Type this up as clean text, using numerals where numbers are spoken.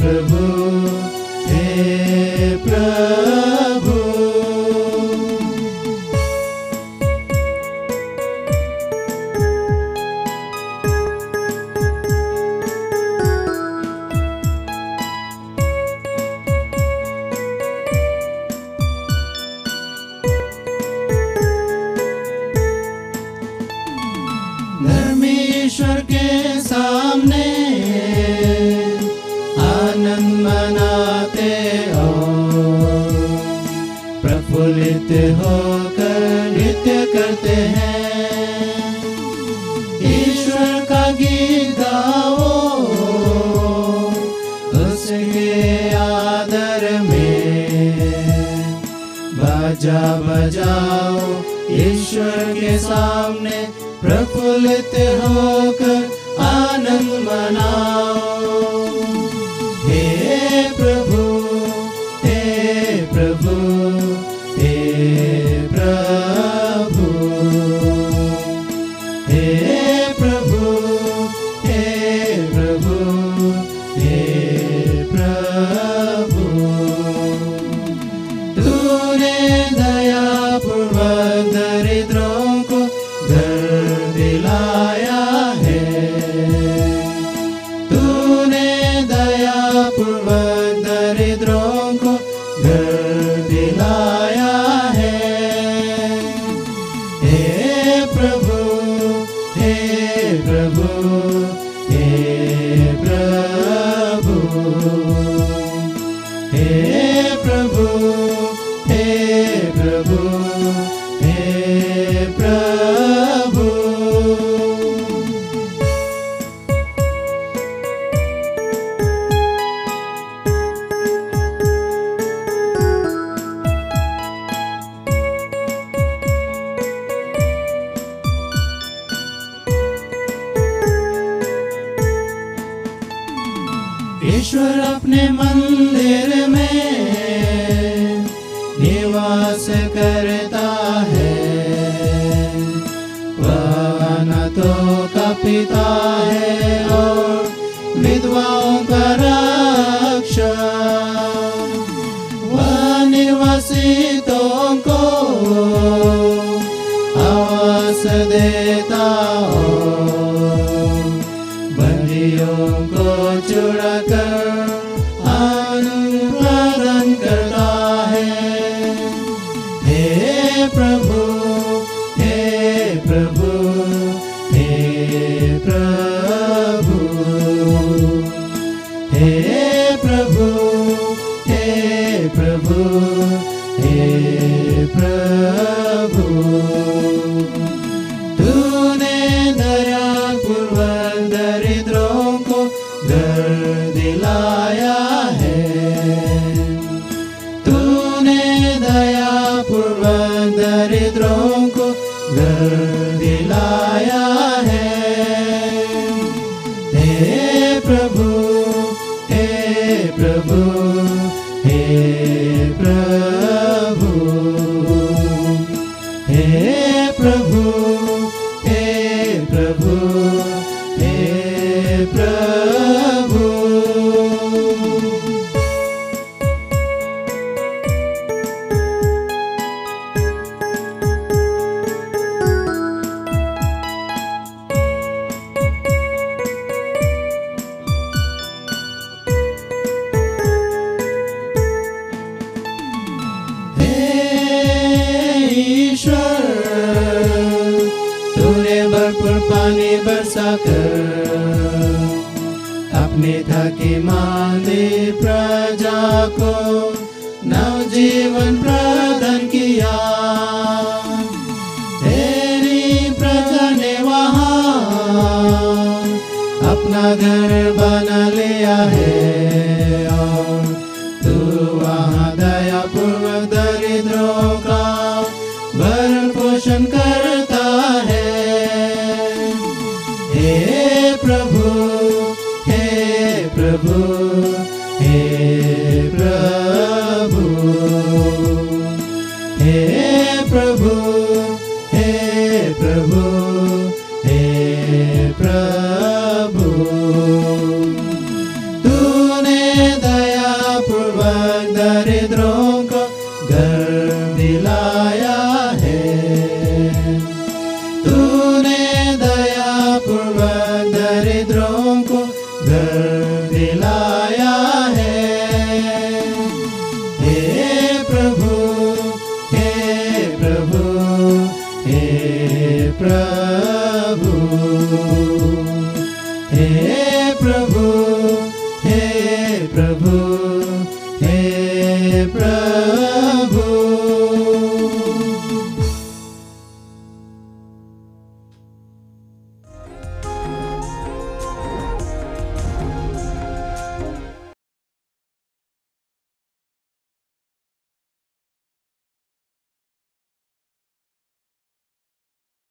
प्रभु हे प्रभु। धर्मीश्वर के सामने आनंद मनाते हो, प्रफुल्लित होकर नृत्य करते हैं। ईश्वर का गीत गाओ, उसके आदर में बाजा बजाओ। ईश्वर के सामने प्रफुल्लित होकर आनंद मनाओ। हे प्रभु हे प्रभु हे प्रभु हे प्रभु हे प्रभु हे प्रभु। तूने दयापूर्वक दरिद्रों को घर दिलाया है। तूने दयापूर्वक दरिद्रों को घर दिलाया है। हे प्रभु हे प्रभु हे प्रभु हे प्रभु हे प्रभु हे प्रभु। ईश्वर अपने मंदिर में निवास करता है। वह अनाथों का पिता है और विधवाओं का रक्षक। वह निर्वासितों को आवास देता और बंदियों को छुड़ाकर आनंद प्रदान करता है। हे प्रभु हे प्रभु हे प्रभु हे प्रभु हे प्रभु हे प्रभु। तूने दयापूर्वक दरिद्रों को घर दिलाया है। तूने दयापूर्वक दरिद्रों को घर दिलाया है। हे प्रभु हे प्रभु हे प्रभु हे प्रभु हे प्रभु हे प्रभु। ईश्वर तूने भरपूर पानी बरसाकर अपने थकी मांदी प्रजा को नवजीवन प्रदान किया। तेरी प्रजा ने वहाँ अपना घर बना लिया है और तू वहाँ दयापूर्वक दरिद्रों का भरण पोषण करता है। हे प्रभु हे प्रभु हे प्रभु हे प्रभु हे प्रभु हे प्रभु। तू दरिद्रों को घर दिलाया है। तूने दयापूर्वक दरिद्रों को घर दिलाया है। हे प्रभु, हे प्रभु, हे प्रभु, हे प्रभु, हे प्रभु, हे प्रभु।